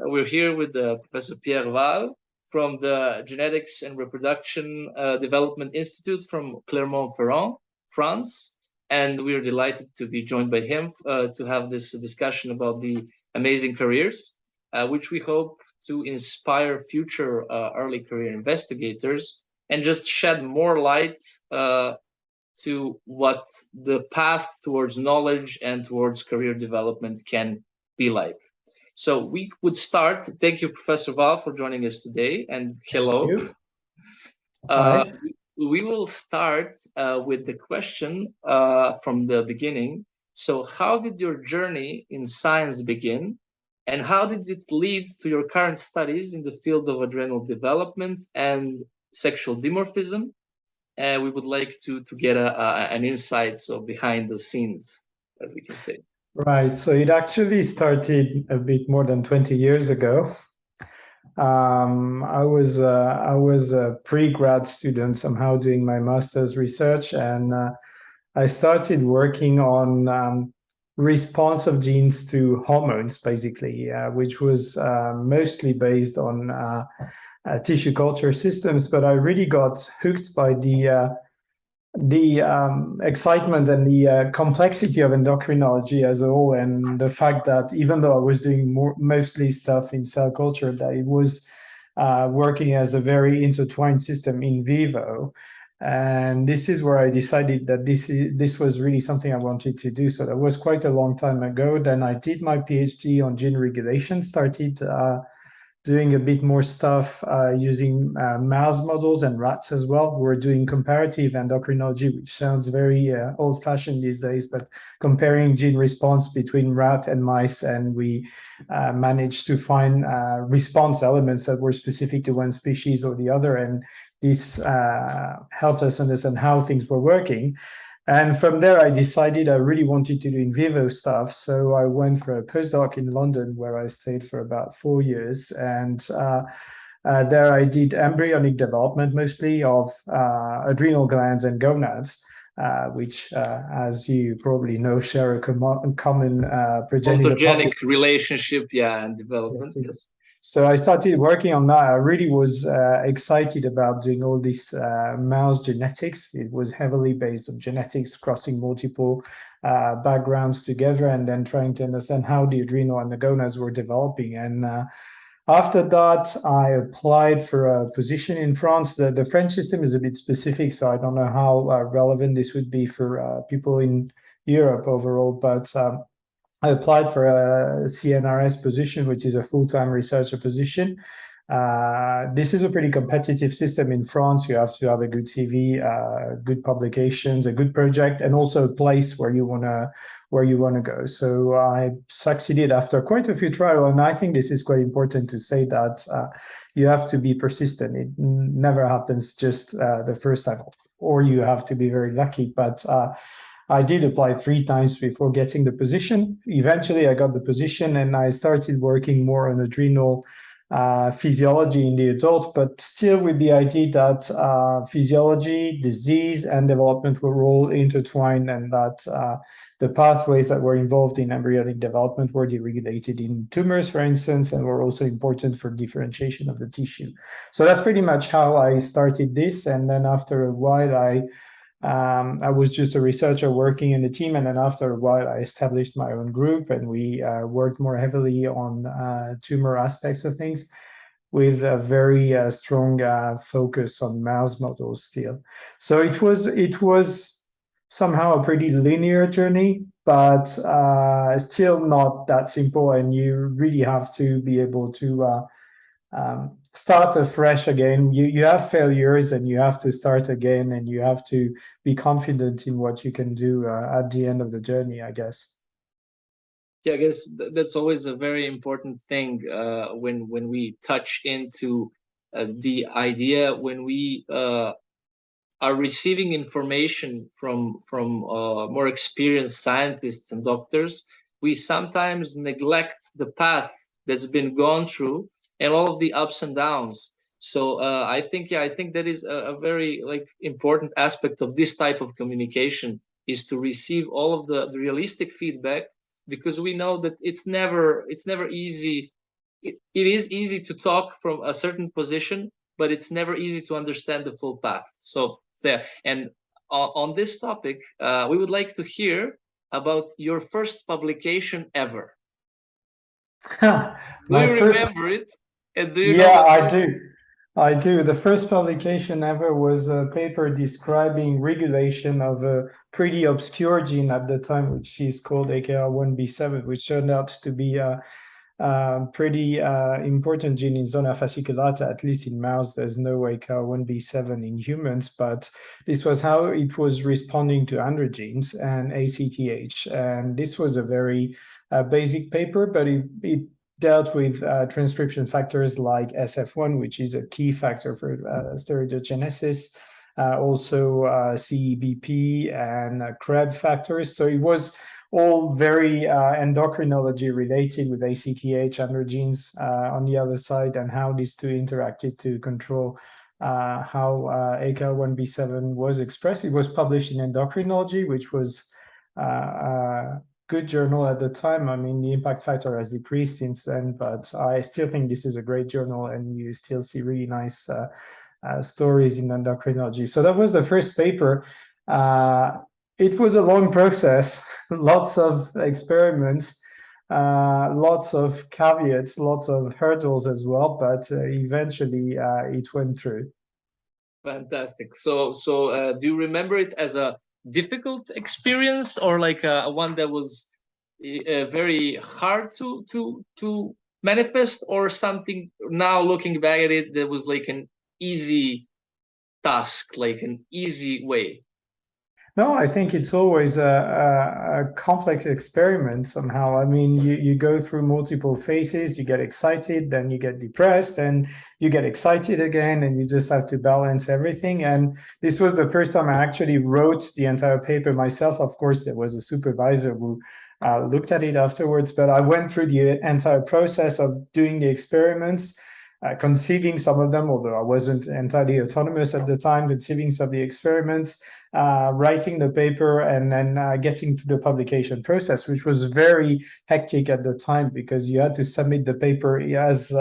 we're here with Professor Pierre Val from the Genetics and Reproduction Development Institute from Clermont-Ferrand, France. And we're delighted to be joined by him to have this discussion about the amazing careers, which we hope to inspire future early career investigators and just shed more light to what the path towards knowledge and towards career development can be like. So we would start. Thank you, Professor Val, for joining us today, and hello. We will start with the question from the beginning. So how did your journey in science begin, and how did it lead to your current studies in the field of adrenal development and sexual dimorphism? And we would like to get an insight, so behind the scenes, as we can say. Right. So it actually started a bit more than 20 years ago. I was a pre-grad student somehow doing my master's research, and I started working on response of genes to hormones, basically, which was mostly based on tissue culture systems. But I really got hooked by the excitement and the complexity of endocrinology as a whole, and the fact that even though I was doing mostly stuff in cell culture, that it was working as a very intertwined system in vivo. And this is where I decided that this was really something I wanted to do. So that was quite a long time ago. Then I did my PhD on gene regulation, started doing a bit more stuff using mouse models and rats as well. We're doing comparative endocrinology, which sounds very old-fashioned these days, but comparing gene response between rat and mice, and we managed to find response elements that were specific to one species or the other, and this helped us understand how things were working. And from there, I decided I really wanted to do in vivo stuff. So I went for a postdoc in London, where I stayed for about 4 years. And there I did embryonic development, mostly of adrenal glands and gonads, which, as you probably know, share a common progenitor relationship, and development. Yes. So I started working on that. I really was excited about doing all this mouse genetics. It was heavily based on genetics, crossing multiple backgrounds together, and then trying to understand how the adrenal and the gonads were developing. And after that, I applied for a position in France. The French system is a bit specific, so I don't know how relevant this would be for people in Europe overall, but I applied for a CNRS position, which is a full-time researcher position. This is a pretty competitive system in France. You have to have a good CV, good publications, a good project, and also a place where you wanna go. So I succeeded after quite a few trials, and I think this is quite important to say that you have to be persistent. It never happens just the first time, or you have to be very lucky. But I did apply 3 times before getting the position. Eventually, I got the position, and I started working more on adrenal physiology in the adult, but still with the idea that physiology, disease, and development were all intertwined, and that the pathways that were involved in embryonic development were deregulated in tumors, for instance, and were also important for differentiation of the tissue. So that's pretty much how I started this. And then after a while, I was just a researcher working in a team, and then after a while I established my own group, and we worked more heavily on tumor aspects of things, with a very strong focus on mouse models still. So it was somehow a pretty linear journey, but still not that simple, and you really have to be able to start afresh again. You have failures, and you have to start again, and you have to be confident in what you can do at the end of the journey, I guess. Yeah, I guess that's always a very important thing when we touch into the idea, when we are receiving information from more experienced scientists and doctors, we sometimes neglect the path that's been gone through and all of the ups and downs. So I think that is a very important aspect of this type of communication, is to receive all of the realistic feedback, because we know that it's never easy it is easy to talk from a certain position, but it's never easy to understand the full path. So yeah, and on this topic, we would like to hear about your first publication ever. Do My you first, remember it? And do you know yeah, what? I do. I do. The first publication ever was a paper describing regulation of a pretty obscure gene at the time, which is called AKR1B7, which turned out to be a pretty important gene in zona fasciculata, at least in mouse. There's no AKR1B7 in humans, but this was how it was responding to androgens and ACTH. And this was a very basic paper, but it dealt with transcription factors like SF1, which is a key factor for steroidogenesis, also CEBP and CREB factors. So it was all very endocrinology related with ACTH androgens on the other side, and how these two interacted to control how AKR1B7 was expressed. It was published in Endocrinology, which was good journal at the time. I mean, the impact factor has decreased since then, but I still think this is a great journal, and you still see really nice stories in endocrinology. So that was the first paper. It was a long process, lots of experiments, lots of caveats, lots of hurdles as well, but eventually it went through. Fantastic. So do you remember it as a difficult experience, or like a one that was very hard to manifest, or something now looking back at it that was like an easy task, like an easy way? No, I think it's always a complex experiment somehow. I mean, you go through multiple phases, you get excited, then you get depressed, and you get excited again, and you just have to balance everything. And this was the first time I actually wrote the entire paper myself. Of course, there was a supervisor who looked at it afterwards, but I went through the entire process of doing the experiments, conceiving some of them, although I wasn't entirely autonomous at the time, conceiving some of the experiments, writing the paper, and then getting to the publication process, which was very hectic at the time, because you had to submit the paper as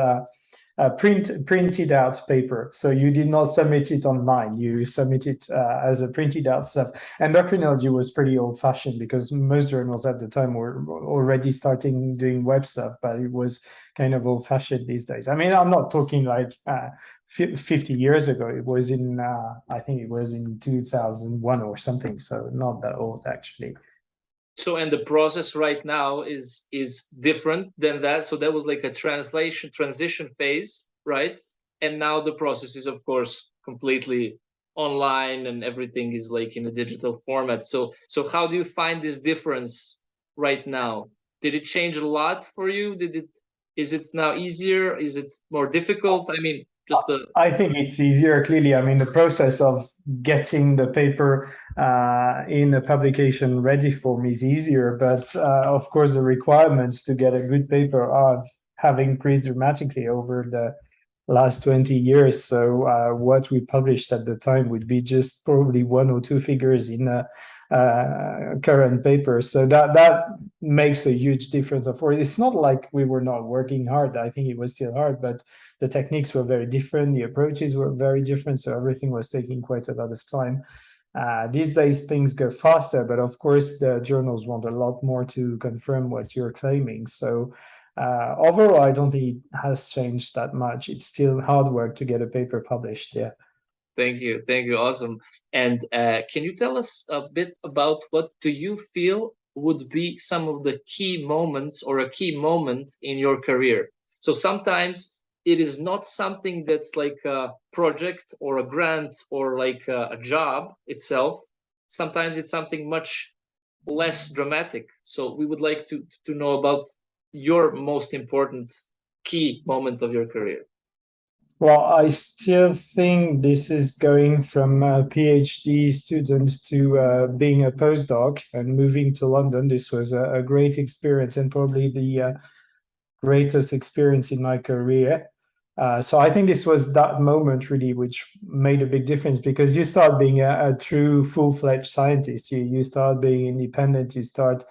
printed out paper. So you did not submit it online, you submit it as a printed out stuff. Endocrinology was pretty old fashioned, because most journals at the time were already starting doing web stuff, but it was kind of old fashioned these days. I mean, I'm not talking like 50 years ago. It was in, I think it was in 2001 or something. So not that old actually. So, and the process right now is different than that. So that was like a transition phase, right? And now the process is, of course, completely online, and everything is like in a digital format. So how do you find this difference right now? Did it change a lot for you? Is it now easier? Is it more difficult? I mean, just the... I think it's easier, clearly. I mean, the process of getting the paper in a publication ready form is easier, but of course the requirements to get a good paper have increased dramatically over the last 20 years. So what we published at the time would be just probably one or two figures in a current paper. So that makes a huge difference. Of course, it's not like we were not working hard. I think it was still hard, but the techniques were very different. The approaches were very different. So everything was taking quite a lot of time. These days, things go faster, but of course, the journals want a lot more to confirm what you're claiming. So overall, I don't think it has changed that much. It's still hard work to get a paper published. Yeah. Thank you. Awesome. And can you tell us a bit about what do you feel would be some of the key moments, or a key moment in your career? So sometimes it is not something that's like a project or a grant or like a job itself. Sometimes it's something much less dramatic. So we would like to know about your most important key moment of your career. Well, I still think this is going from a PhD student to being a postdoc and moving to London. This was a great experience, and probably the greatest experience in my career. So I think this was that moment really which made a big difference, because you start being a true full-fledged scientist. You start being independent. You start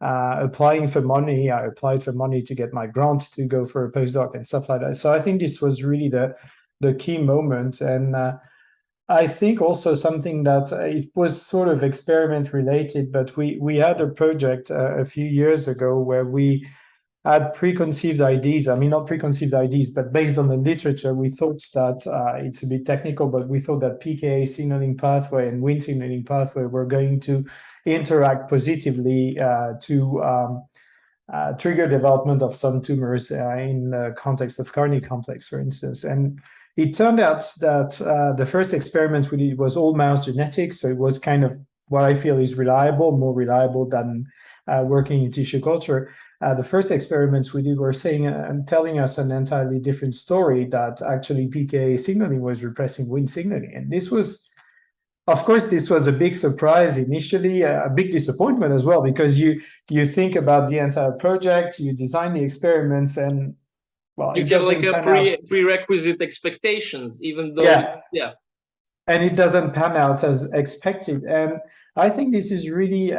applying for money. I applied for money to get my grant to go for a postdoc and stuff like that. So I think this was really the key moment. And I think also something that it was sort of experiment related, but we had a project a few years ago where we had preconceived ideas. I mean, not preconceived ideas, but based on the literature, we thought that it's a bit technical, but we thought that PKA signaling pathway and Wnt signaling pathway were going to interact positively to trigger development of some tumors in the context of Carney complex, for instance. And it turned out that the first experiment we did was all mouse genetics. So it was kind of what I feel is reliable, more reliable than working in tissue culture. The first experiments we did were saying and telling us an entirely different story, that actually PKA signaling was repressing Wnt signaling. And this was, of course, this was a big surprise initially, a big disappointment as well, because you think about the entire project, you design the experiments, and well, you get like a prerequisite expectations, even though yeah, and it doesn't pan out as expected. And I think this is really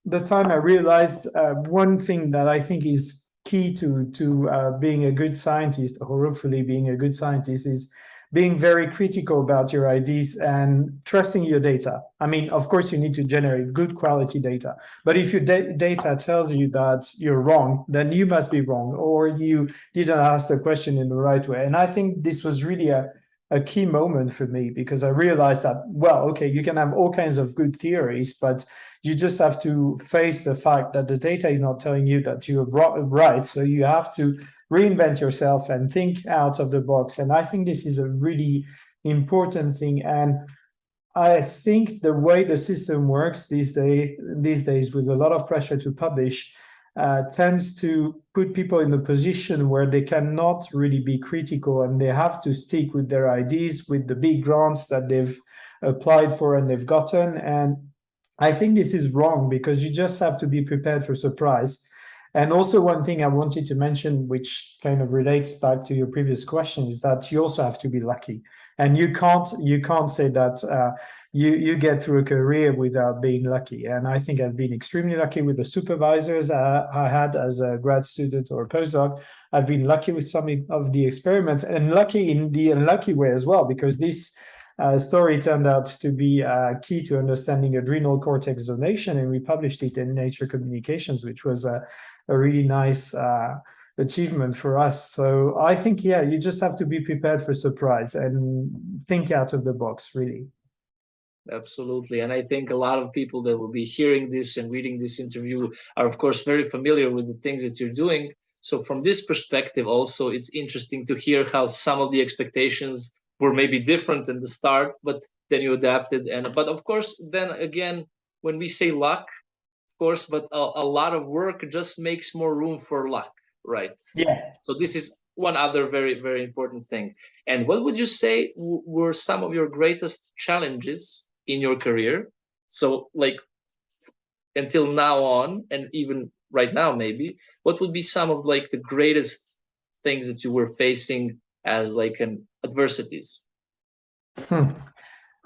the time I realized one thing that I think is key to being a good scientist, or hopefully being a good scientist, is being very critical about your ideas and trusting your data. I mean, of course, you need to generate good quality data, but if your data tells you that you're wrong, then you must be wrong, or you didn't ask the question in the right way. And I think this was really a key moment for me, because I realized that, well, okay, you can have all kinds of good theories, but you just have to face the fact that the data is not telling you that you're right. So you have to reinvent yourself and think out of the box. And I think this is a really important thing. And I think the way the system works these days, with a lot of pressure to publish, tends to put people in a position where they cannot really be critical, and they have to stick with their ideas, with the big grants that they've applied for and they've gotten. And I think this is wrong, because you just have to be prepared for surprise. And also, one thing I wanted to mention, which kind of relates back to your previous question, is that you also have to be lucky. And you can't say that you get through a career without being lucky. And I think I've been extremely lucky with the supervisors I had as a grad student or a postdoc. I've been lucky with some of the experiments, and lucky in the unlucky way as well, because this story turned out to be key to understanding adrenal cortex zonation, and we published it in Nature Communications, which was a really nice achievement for us. So I think, yeah, you just have to be prepared for surprise and think out of the box, really. Absolutely. And I think a lot of people that will be hearing this and reading this interview are, of course, very familiar with the things that you're doing. So from this perspective, also, it's interesting to hear how some of the expectations were maybe different in the start, but then you adapted. But of course, then again, when we say luck, of course, but a lot of work just makes more room for luck, right? Yeah. So this is one other very, very important thing. And what would you say were some of your greatest challenges in your career? So like until now on, and even right now, maybe, what would be some of like the greatest things that you were facing as like an adversities?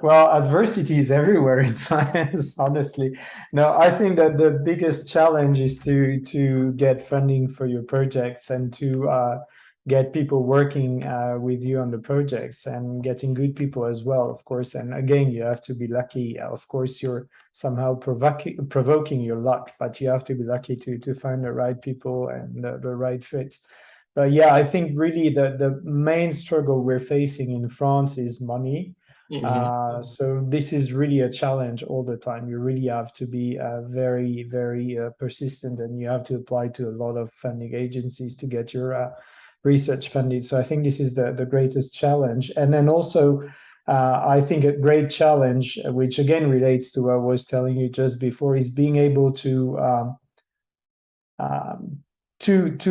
Well, adversity is everywhere in science, honestly. No, I think that the biggest challenge is to get funding for your projects, and to get people working with you on the projects, and getting good people as well, of course. And again, you have to be lucky. Of course, you're somehow provoking your luck, but you have to be lucky to find the right people and the right fit. But yeah, I think really the main struggle we're facing in France is money. So this is really a challenge all the time. You really have to be very, very persistent, and you have to apply to a lot of funding agencies to get your research funded. So I think this is the greatest challenge. And then also, I think a great challenge, which again relates to what I was telling you just before, is being able to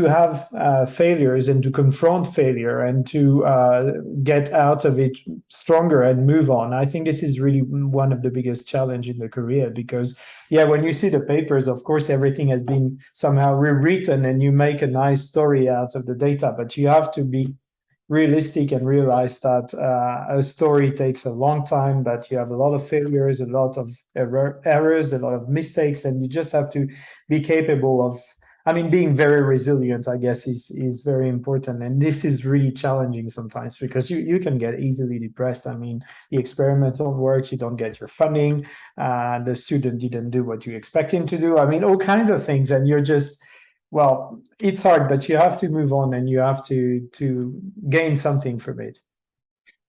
have failures, and to confront failure, and to get out of it stronger and move on. I think this is really one of the biggest challenge in the career, because yeah, when you see the papers, of course, everything has been somehow rewritten, and you make a nice story out of the data, but you have to be realistic and realize that a story takes a long time, that you have a lot of failures, a lot of errors, a lot of mistakes, and you just have to be capable of, I mean, being very resilient, I guess, is very important. And this is really challenging sometimes because you can get easily depressed. I mean, the experiments don't work, you don't get your funding, the student didn't do what you expect him to do. I mean, all kinds of things, and you're just, well, it's hard, but you have to move on and you have to gain something from it.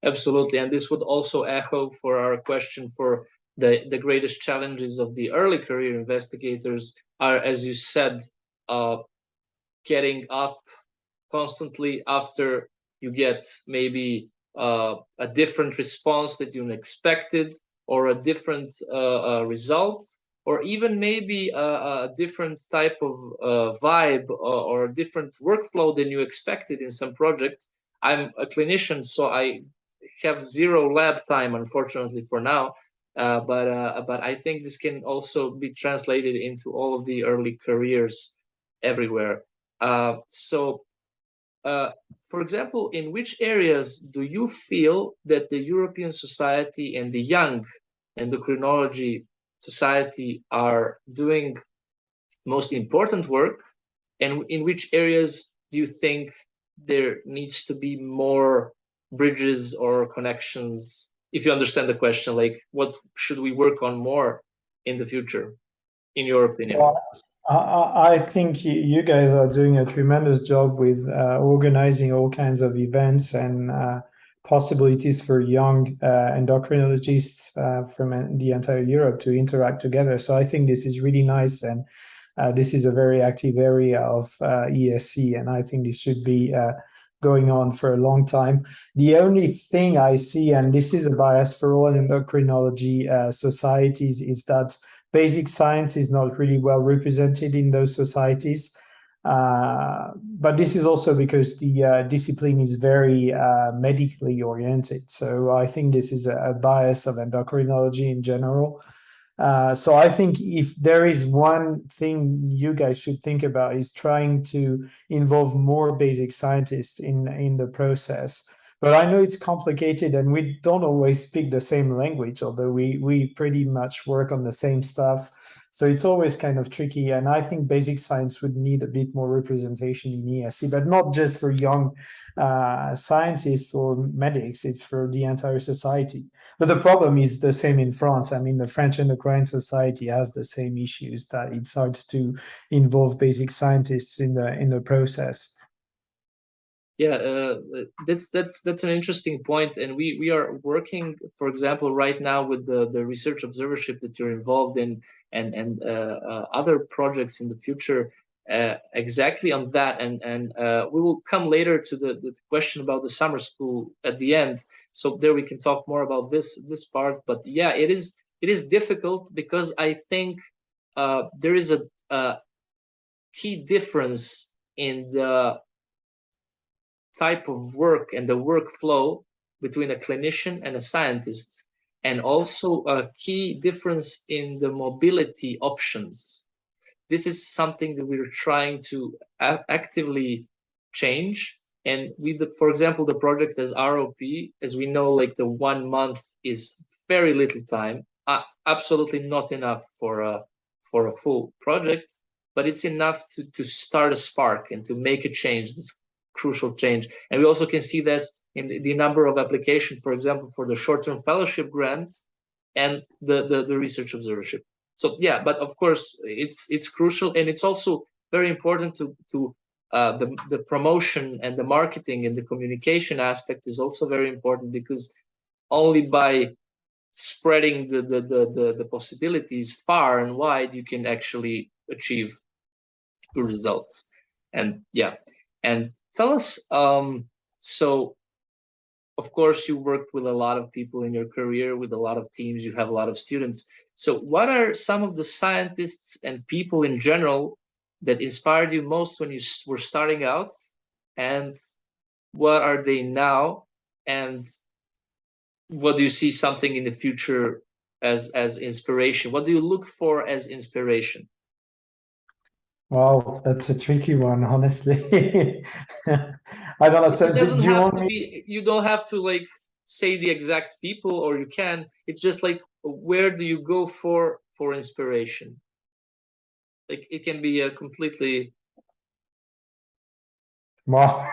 Absolutely, and this would also echo for our question for the greatest challenges of the early career investigators are, as you said, getting up constantly after you get maybe a different response that you expected, or a different result, or even maybe a different type of vibe, or a different workflow than you expected in some project. I'm a clinician, so I have zero lab time, unfortunately, for now. But I think this can also be translated into all of the early careers everywhere. So for example, in which areas do you feel that the European Society and the Young Endocrinology Society are doing most important work? And in which areas do you think there needs to be more bridges or connections? If you understand the question, like what should we work on more in the future, in your opinion? Well, I think you guys are doing a tremendous job with organizing all kinds of events and possibilities for young endocrinologists from the entire Europe to interact together. So I think this is really nice, and this is a very active area of ESE, and I think this should be going on for a long time. The only thing I see, and this is a bias for all endocrinology societies, is that basic science is not really well represented in those societies. But this is also because the discipline is very medically oriented. So I think this is a bias of endocrinology in general. So I think if there is one thing you guys should think about is trying to involve more basic scientists in the process. But I know it's complicated and we don't always speak the same language, although we pretty much work on the same stuff. So it's always kind of tricky. And I think basic science would need a bit more representation in ESE, but not just for young scientists or medics, it's for the entire society. But the problem is the same in France. I mean, the French Endocrine Society has the same issues, that it's hard to involve basic scientists in the process. Yeah, that's an interesting point, and we are working, for example, right now with the research observership that you're involved in, and other projects in the future, exactly on that, and we will come later to the question about the summer school at the end, so there we can talk more about this part. But yeah, it is difficult because I think there is a key difference in the type of work and the workflow between a clinician and a scientist, and also a key difference in the mobility options. This is something that we're trying to actively change. And for example, the project as ROP, as we know, like the 1 month is very little time, absolutely not enough for a full project, but it's enough to start a spark and to make a change. This crucial change. And we also can see this in the number of applications, for example, for the short-term fellowship grant and the research observership. So yeah, but of course it's crucial, and it's also very important to the promotion and the marketing and the communication aspect is also very important, because only by spreading the possibilities far and wide you can actually achieve good results. And yeah, and tell us, so of course you worked with a lot of people in your career, with a lot of teams, you have a lot of students. So what are some of the scientists and people in general that inspired you most when you were starting out, and what are they now, and what do you see something in the future as inspiration? What do you look for as inspiration? Wow, that's a tricky one, honestly. I don't know. So It doesn't do you have want to me? be, you don't have to like say the exact people, or you can. It's just like, where do you go for inspiration? Like, it can be a completely. Wow.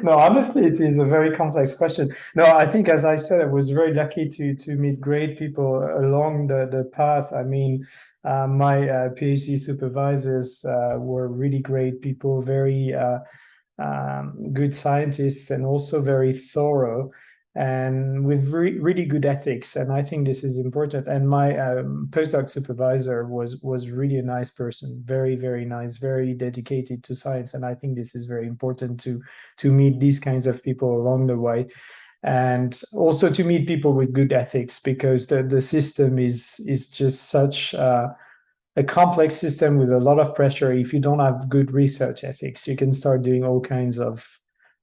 No, honestly, it is a very complex question. No, I think, as I said, I was very lucky to meet great people along the path. I mean, my PhD supervisors were really great people, very good scientists, and also very thorough and with really good ethics. And I think this is important. And my postdoc supervisor was really a nice person, very nice, very dedicated to science. And I think this is very important to meet these kinds of people along the way, and also to meet people with good ethics, because the system is just such a complex system with a lot of pressure. If you don't have good research ethics, you can start doing all kinds of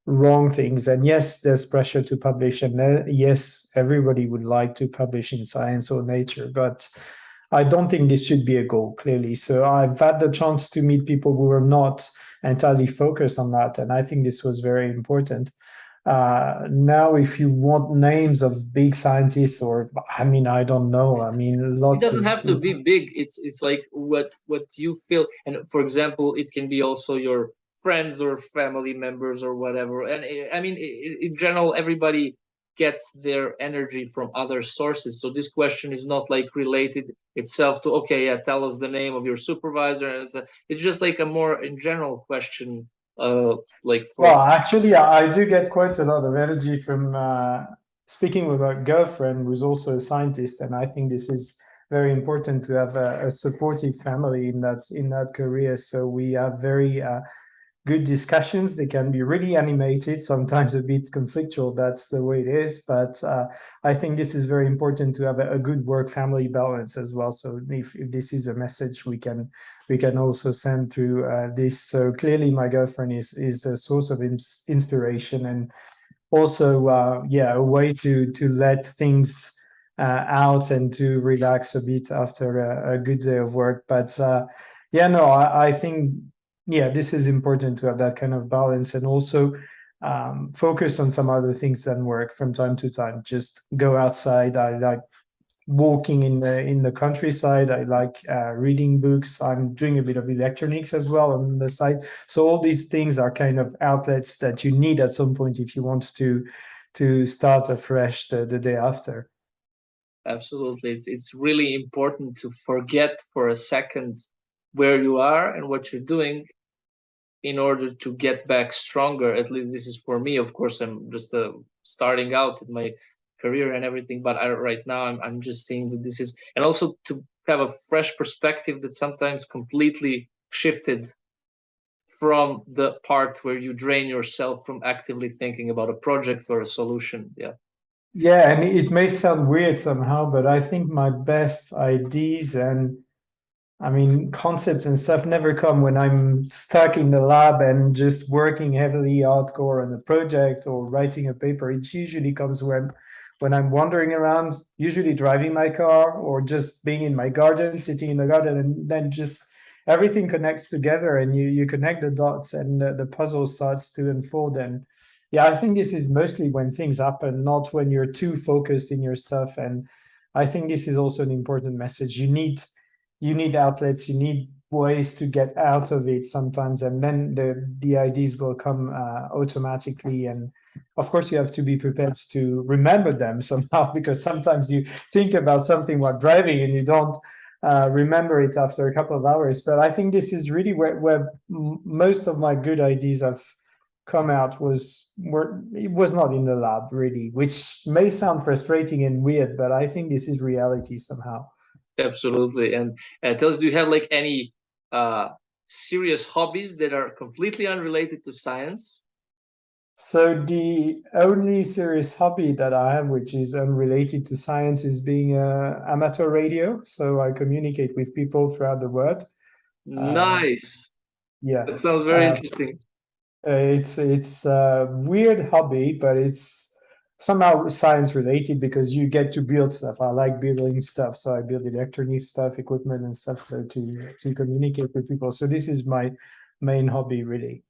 wrong things. And yes, there's pressure to publish, and yes, everybody would like to publish in Science or Nature, but I don't think this should be a goal, clearly. So I've had the chance to meet people who are not entirely focused on that, and I think this was very important. Now, if you want names of big scientists, or I mean, I don't know. I mean, It lots doesn't of. have to be big. It's like what you feel. And for example, it can be also your friends or family members or whatever. And I mean, in general, everybody gets their energy from other sources. So this question is not like related itself to, okay, yeah, tell us the name of your supervisor. And it's just like a more in general question, like for. Well, actually, I do get quite a lot of energy from speaking with a girlfriend who's also a scientist, and I think this is very important to have a supportive family in that career. So we have very good discussions. They can be really animated, sometimes a bit conflictual. That's the way it is. But I think this is very important to have a good work-family balance as well. So if this is a message we can also send through this. So clearly, my girlfriend is a source of inspiration, and also yeah, a way to let things out and to relax a bit after a good day of work. But yeah, no, I think yeah, this is important to have that kind of balance, and also focus on some other things than work from time to time. Just go outside. I like walking in the countryside. I like reading books. I'm doing a bit of electronics as well on the side. So all these things are kind of outlets that you need at some point if you want to start afresh the day after. Absolutely. It's really important to forget for a second where you are and what you're doing in order to get back stronger. At least this is for me. Of course, I'm just starting out in my career and everything, but right now I'm just seeing that this is, and also to have a fresh perspective that sometimes completely shifted from the part where you drain yourself from actively thinking about a project or a solution. Yeah. Yeah, and it may sound weird somehow, but I think my best ideas and I mean, concepts and stuff never come when I'm stuck in the lab and just working heavily hardcore on a project or writing a paper. It usually comes when I'm wandering around, usually driving my car or just being in my garden, sitting in the garden, and then just everything connects together and you connect the dots and the puzzle starts to unfold. And yeah, I think this is mostly when things happen, not when you're too focused in your stuff. And I think this is also an important message. You need outlets, you need ways to get out of it sometimes, and then the ideas will come automatically. And of course, you have to be prepared to remember them somehow, because sometimes you think about something while driving and you don't remember it after a couple of hours. But I think this is really where most of my good ideas have come out it was not in the lab really, which may sound frustrating and weird, but I think this is reality somehow. Absolutely. And tell us, do you have like any uh, serious hobbies that are completely unrelated to science? So the only serious hobby that I have, which is unrelated to science, is being a amateur radio. So I communicate with people throughout the world. Uh, Nice. yeah, That sounds very uh, interesting. it's a weird hobby, but it's somehow science related because you get to build stuff. I like building stuff, so I build electronic stuff, equipment and stuff, so to communicate with people. So this is my main hobby, really.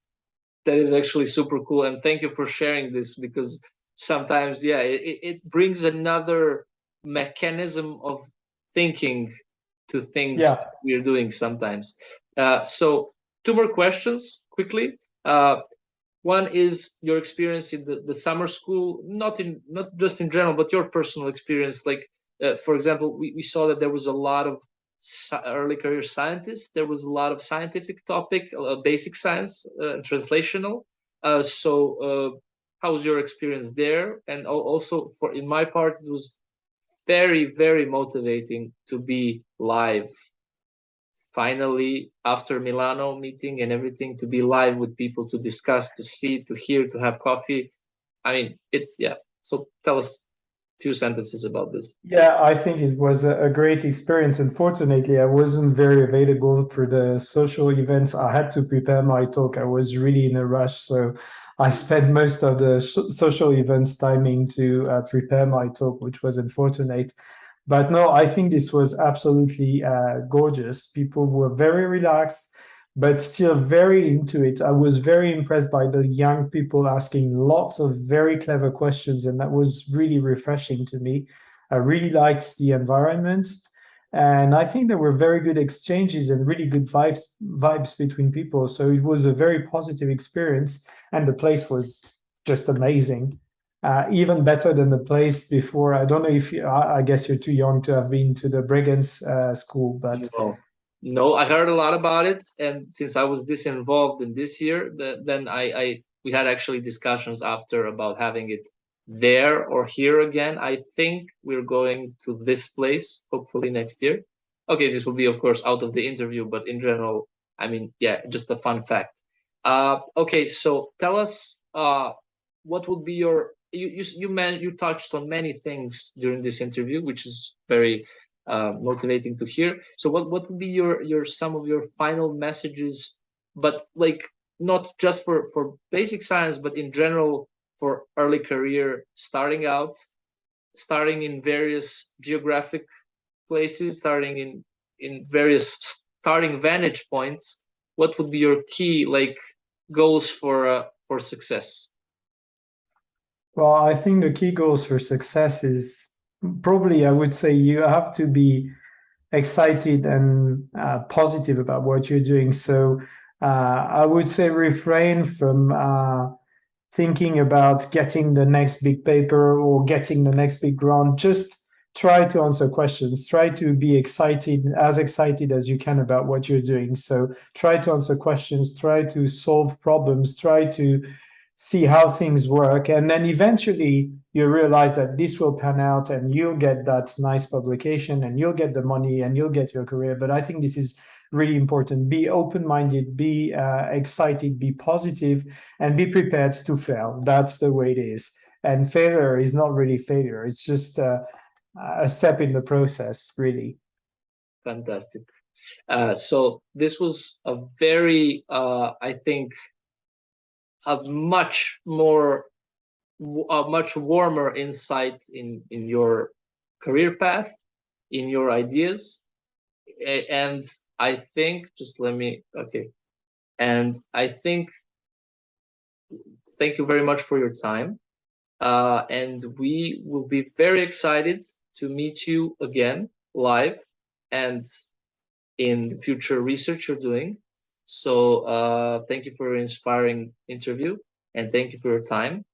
That is actually super cool, and thank you for sharing this, because sometimes, yeah, it brings another mechanism of thinking to things we're doing sometimes. So two more questions quickly. One is your experience in the summer school, not just in general, but your personal experience. Like, for example, we saw that there was a lot of early career scientists. There was a lot of scientific topic, basic science, translational. So how was your experience there? And also, for in my part, it was very, very motivating to be live. Finally, after Milano meeting and everything, to be live with people, to discuss, to see, to hear, to have coffee. I mean, it's, yeah. So tell us a few sentences about this. Yeah, I think it was a great experience. Unfortunately, I wasn't very available for the social events. I had to prepare my talk. I was really in a rush, so I spent most of the social events timing to prepare my talk, which was unfortunate. But no, I think this was absolutely gorgeous. People were very relaxed, but still very into it. I was very impressed by the young people asking lots of very clever questions, and that was really refreshing to me. I really liked the environment, and I think there were very good exchanges and really good vibes between people. So it was a very positive experience, and the place was just amazing. Even better than the place before. I don't know if I guess you're too young to have been to the Bregenz school, but no, I heard a lot about it, and since I was involved in this year, then we had actually discussions after about having it there or here again. I think we're going to this place hopefully next year. Okay, this will be, of course, out of the interview, but in general, I mean, yeah, just a fun fact. Okay, so tell us, what would be your you touched on many things during this interview, which is very motivating to hear. So what would be your some of your final messages, but like not just for basic science, but in general for early career, starting out, starting in various geographic places, starting in various starting vantage points. What would be your key like goals for success? Well, I think the key goals for success is probably, I would say, you have to be excited and positive about what you're doing. So I would say refrain from thinking about getting the next big paper or getting the next big grant. Just try to answer questions. Try to be excited as you can about what you're doing. So try to answer questions, try to solve problems, try to see how things work, and then eventually you realize that this will pan out and you'll get that nice publication and you'll get the money and you'll get your career. But I think this is really important. Be open-minded, be excited, be positive, and be prepared to fail. That's the way it is. And failure is not really failure. It's just a step in the process, really. Fantastic. So this was a very, I think, a much warmer insight in your career path, in your ideas, and I think and I think thank you very much for your time, and we will be very excited to meet you again live and in the future research you're doing. So thank you for your inspiring interview, and thank you for your time.